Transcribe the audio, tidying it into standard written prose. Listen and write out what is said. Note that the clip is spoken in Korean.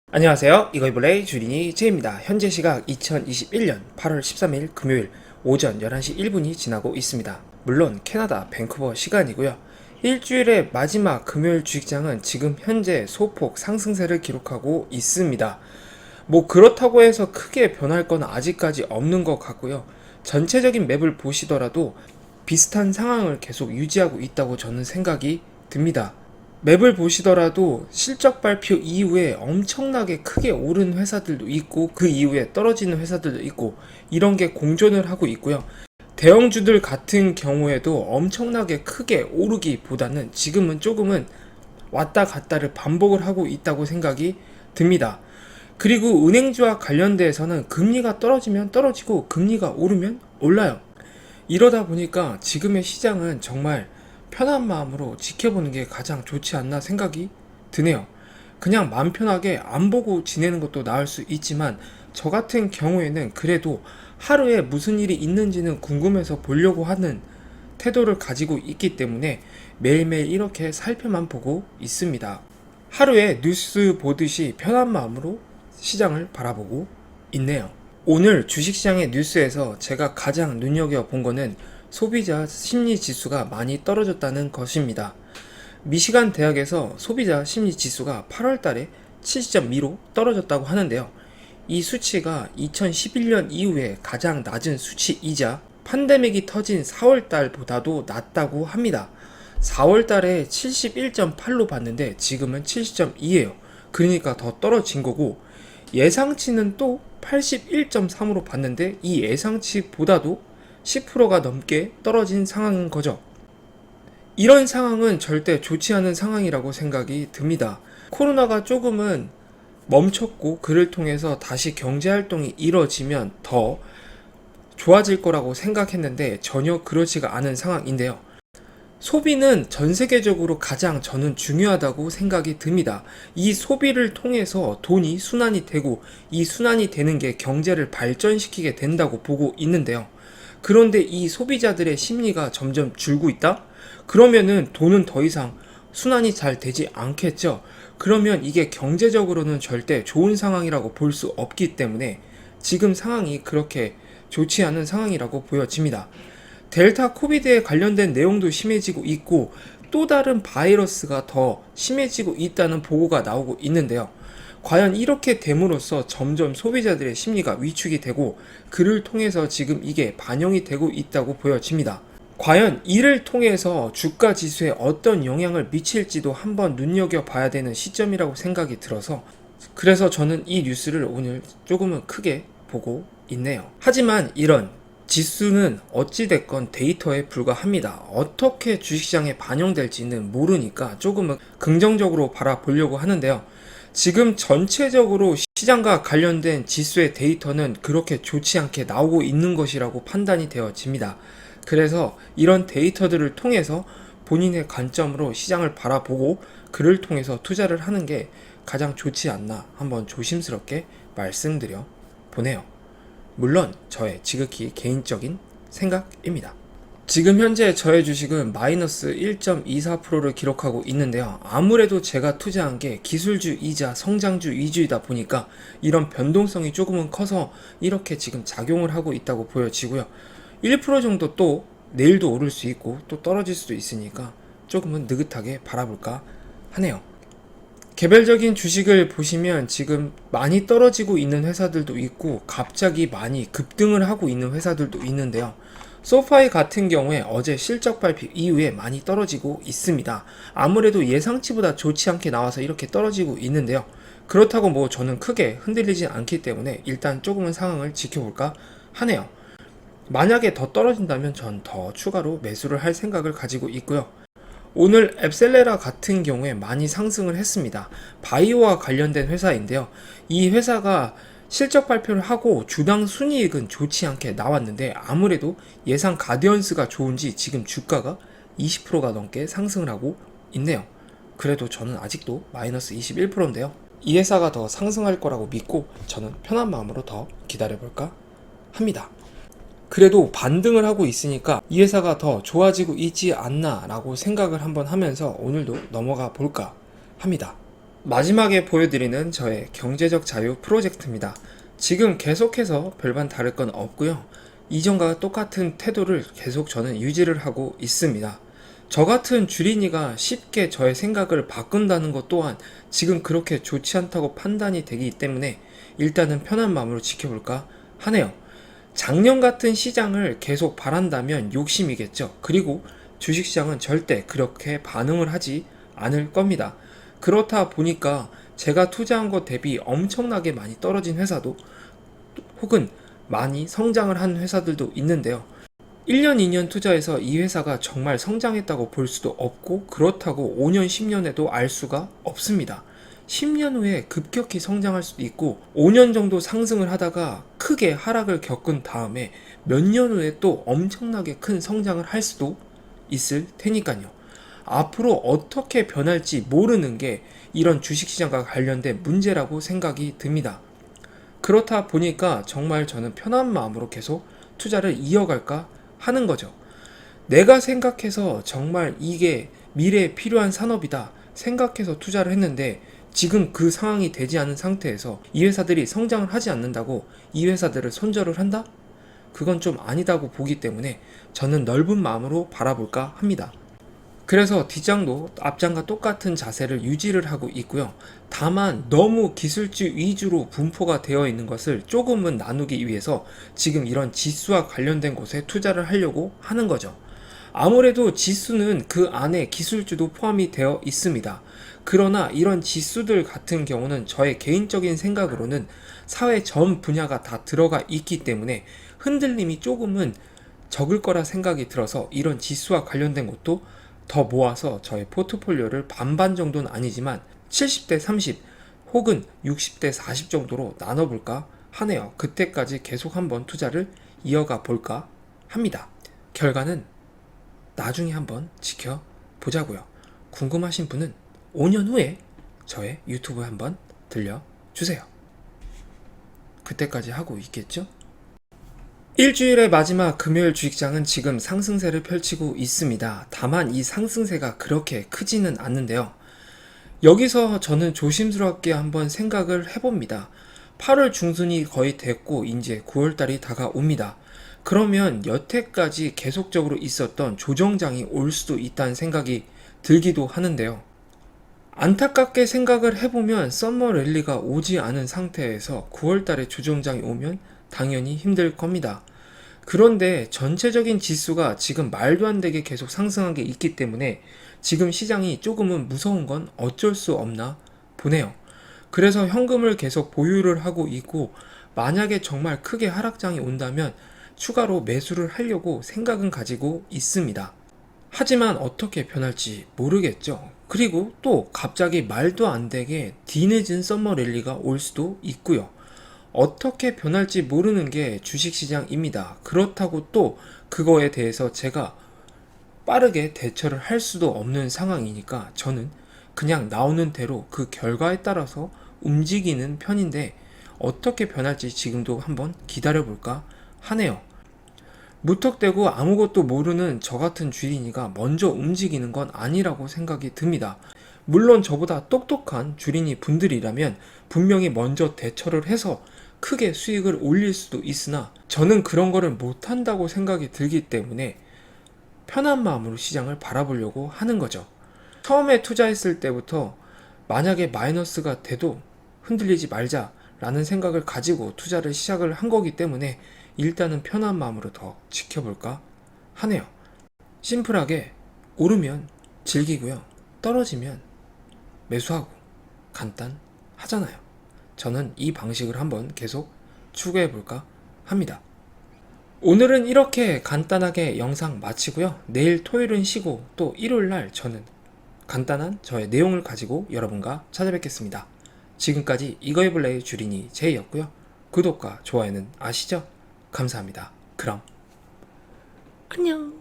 안녕하세요. 이거이블레이 주린이 제입니다. 현재 시각 2021년 8월 13일 금요일 오전 11시 1분이 지나고 있습니다. 물론 캐나다 밴쿠버 시간이고요. 일주일의 마지막 금요일 주식장은 지금 현재 소폭 상승세를 기록하고 있습니다. 뭐 그렇다고 해서 크게 변할 건 아직까지 없는 것 같고요. 전체적인 맵을 보시더라도 비슷한 상황을 계속 유지하고 있다고 저는 생각이 듭니다. 맵을 보시더라도 실적 발표 이후에 엄청나게 크게 오른 회사들도 있고 그 이후에 떨어지는 회사들도 있고 이런 게 공존을 하고 있고요. 대형주들 같은 경우에도 엄청나게 크게 오르기보다는 지금은 조금은 왔다 갔다를 반복을 하고 있다고 생각이 듭니다. 그리고 은행주와 관련돼서는 금리가 떨어지면 떨어지고 금리가 오르면 올라요. 이러다 보니까 지금의 시장은 정말 편한 마음으로 지켜보는 게 가장 좋지 않나 생각이 드네요. 그냥 마음 편하게 안 보고 지내는 것도 나을 수 있지만 저 같은 경우에는 그래도 하루에 무슨 일이 있는지는 궁금해서 보려고 하는 태도를 가지고 있기 때문에 매일매일 이렇게 살펴만 보고 있습니다. 하루에 뉴스 보듯이 편한 마음으로 시장을 바라보고 있네요. 오늘 주식시장의 뉴스에서 제가 가장 눈여겨본 거는 소비자 심리 지수가 많이 떨어졌다는 것입니다. 미시간 대학에서 소비자 심리 지수가 8월 달에 70.2로 떨어졌다고 하는데요. 이 수치가 2011년 이후에 가장 낮은 수치이자 팬데믹이 터진 4월 달보다도 낮다고 합니다. 4월 달에 71.8로 봤는데 지금은 70.2예요. 그러니까 더 떨어진 거고 예상치는 또 81.3으로 봤는데 이 예상치보다도 10%가 넘게 떨어진 상황인 거죠. 이런 상황은 절대 좋지 않은 상황이라고 생각이 듭니다. 코로나가 조금은 멈췄고 그를 통해서 다시 경제활동이 이뤄지면 더 좋아질 거라고 생각했는데 전혀 그렇지가 않은 상황인데요. 소비는 전 세계적으로 가장 저는 중요하다고 생각이 듭니다. 이 소비를 통해서 돈이 순환이 되고 이 순환이 되는 게 경제를 발전시키게 된다고 보고 있는데요. 그런데 이 소비자들의 심리가 점점 줄고 있다? 그러면은 돈은 더 이상 순환이 잘 되지 않겠죠. 그러면 이게 경제적으로는 절대 좋은 상황이라고 볼 수 없기 때문에 지금 상황이 그렇게 좋지 않은 상황이라고 보여집니다. 델타 코비드에 관련된 내용도 심해지고 있고 또 다른 바이러스가 더 심해지고 있다는 보고가 나오고 있는데요. 과연 이렇게 됨으로써 점점 소비자들의 심리가 위축이 되고 그를 통해서 지금 이게 반영이 되고 있다고 보여집니다. 과연 이를 통해서 주가 지수에 어떤 영향을 미칠지도 한번 눈여겨봐야 되는 시점이라고 생각이 들어서 그래서 저는 이 뉴스를 오늘 조금은 크게 보고 있네요. 하지만 이런 지수는 어찌됐건 데이터에 불과합니다. 어떻게 주식시장에 반영될지는 모르니까 조금은 긍정적으로 바라보려고 하는데요. 지금 전체적으로 시장과 관련된 지수의 데이터는 그렇게 좋지 않게 나오고 있는 것이라고 판단이 되어집니다. 그래서 이런 데이터들을 통해서 본인의 관점으로 시장을 바라보고 그를 통해서 투자를 하는 게 가장 좋지 않나 한번 조심스럽게 말씀드려 보네요. 물론 저의 지극히 개인적인 생각입니다. 지금 현재 저의 주식은 마이너스 1.24%를 기록하고 있는데요. 아무래도 제가 투자한 게 기술주이자 성장주 위주이다 보니까 이런 변동성이 조금은 커서 이렇게 지금 작용을 하고 있다고 보여지고요. 1% 정도 또 내일도 오를 수 있고 또 떨어질 수도 있으니까 조금은 느긋하게 바라볼까 하네요. 개별적인 주식을 보시면 지금 많이 떨어지고 있는 회사들도 있고 갑자기 많이 급등을 하고 있는 회사들도 있는데요. 소파이 같은 경우에 어제 실적 발표 이후에 많이 떨어지고 있습니다. 아무래도 예상치보다 좋지 않게 나와서 이렇게 떨어지고 있는데요. 그렇다고 뭐 저는 크게 흔들리지 않기 때문에 일단 조금은 상황을 지켜볼까 하네요. 만약에 더 떨어진다면 전 더 추가로 매수를 할 생각을 가지고 있고요. 오늘 앱셀레라 같은 경우에 많이 상승을 했습니다. 바이오와 관련된 회사인데요. 이 회사가 실적 발표를 하고 주당 순이익은 좋지 않게 나왔는데 아무래도 예상 가디언스가 좋은지 지금 주가가 20%가 넘게 상승을 하고 있네요. 그래도 저는 아직도 마이너스 21%인데요. 이 회사가 더 상승할 거라고 믿고 저는 편한 마음으로 더 기다려볼까 합니다. 그래도 반등을 하고 있으니까 이 회사가 더 좋아지고 있지 않나 라고 생각을 한번 하면서 오늘도 넘어가 볼까 합니다. 마지막에 보여드리는 저의 경제적 자유 프로젝트입니다. 지금 계속해서 별반 다를 건 없고요. 이전과 똑같은 태도를 계속 저는 유지를 하고 있습니다. 저 같은 주린이가 쉽게 저의 생각을 바꾼다는 것 또한 지금 그렇게 좋지 않다고 판단이 되기 때문에 일단은 편한 마음으로 지켜볼까 하네요. 작년 같은 시장을 계속 바란다면 욕심이겠죠. 그리고 주식시장은 절대 그렇게 반응을 하지 않을 겁니다. 그렇다 보니까 제가 투자한 것 대비 엄청나게 많이 떨어진 회사도 혹은 많이 성장을 한 회사들도 있는데요. 1년, 2년 투자해서 이 회사가 정말 성장했다고 볼 수도 없고 그렇다고 5년, 10년에도 알 수가 없습니다. 10년 후에 급격히 성장할 수도 있고 5년 정도 상승을 하다가 크게 하락을 겪은 다음에 몇 년 후에 또 엄청나게 큰 성장을 할 수도 있을 테니까요. 앞으로 어떻게 변할지 모르는 게 이런 주식시장과 관련된 문제라고 생각이 듭니다. 그렇다 보니까 정말 저는 편한 마음으로 계속 투자를 이어갈까 하는 거죠. 내가 생각해서 정말 이게 미래에 필요한 산업이다 생각해서 투자를 했는데 지금 그 상황이 되지 않은 상태에서 이 회사들이 성장을 하지 않는다고 이 회사들을 손절을 한다? 그건 좀 아니다고 보기 때문에 저는 넓은 마음으로 바라볼까 합니다. 그래서 뒷장도 앞장과 똑같은 자세를 유지를 하고 있고요. 다만 너무 기술주 위주로 분포가 되어 있는 것을 조금은 나누기 위해서 지금 이런 지수와 관련된 곳에 투자를 하려고 하는 거죠. 아무래도 지수는 그 안에 기술주도 포함이 되어 있습니다. 그러나 이런 지수들 같은 경우는 저의 개인적인 생각으로는 사회 전 분야가 다 들어가 있기 때문에 흔들림이 조금은 적을 거라 생각이 들어서 이런 지수와 관련된 것도 더 모아서 저의 포트폴리오를 반반 정도는 아니지만 70대 30 혹은 60대 40 정도로 나눠볼까 하네요. 그때까지 계속 한번 투자를 이어가 볼까 합니다. 결과는 나중에 한번 지켜보자고요. 궁금하신 분은 5년 후에 저의 유튜브에 한번 들려주세요. 그때까지 하고 있겠죠? 일주일의 마지막 금요일 주식장은 지금 상승세를 펼치고 있습니다. 다만 이 상승세가 그렇게 크지는 않는데요. 여기서 저는 조심스럽게 한번 생각을 해봅니다. 8월 중순이 거의 됐고 이제 9월달이 다가옵니다. 그러면 여태까지 계속적으로 있었던 조정장이 올 수도 있다는 생각이 들기도 하는데요. 안타깝게 생각을 해보면 썸머 랠리가 오지 않은 상태에서 9월달에 조정장이 오면 당연히 힘들 겁니다. 그런데 전체적인 지수가 지금 말도 안 되게 계속 상승한 게 있기 때문에 지금 시장이 조금은 무서운 건 어쩔 수 없나 보네요. 그래서 현금을 계속 보유를 하고 있고 만약에 정말 크게 하락장이 온다면 추가로 매수를 하려고 생각은 가지고 있습니다. 하지만 어떻게 변할지 모르겠죠. 그리고 또 갑자기 말도 안 되게 뒤늦은 썸머 랠리가 올 수도 있고요. 어떻게 변할지 모르는 게 주식시장입니다. 그렇다고 또 그거에 대해서 제가 빠르게 대처를 할 수도 없는 상황이니까 저는 그냥 나오는 대로 그 결과에 따라서 움직이는 편인데 어떻게 변할지 지금도 한번 기다려볼까 하네요. 무턱대고 아무것도 모르는 저 같은 주린이가 먼저 움직이는 건 아니라고 생각이 듭니다. 물론 저보다 똑똑한 주린이 분들이라면 분명히 먼저 대처를 해서 크게 수익을 올릴 수도 있으나 저는 그런 거를 못한다고 생각이 들기 때문에 편한 마음으로 시장을 바라보려고 하는 거죠. 처음에 투자했을 때부터 만약에 마이너스가 돼도 흔들리지 말자라는 생각을 가지고 투자를 시작을 한 거기 때문에 일단은 편한 마음으로 더 지켜볼까 하네요. 심플하게 오르면 즐기고요. 떨어지면 매수하고 간단하잖아요. 저는 이 방식을 한번 계속 추구해볼까 합니다. 오늘은 이렇게 간단하게 영상 마치고요. 내일 토요일은 쉬고 또 일요일날 저는 간단한 저의 내용을 가지고 여러분과 찾아뵙겠습니다. 지금까지 이거해볼래의 주린이 제이였고요. 구독과 좋아요는 아시죠? 감사합니다. 그럼 안녕.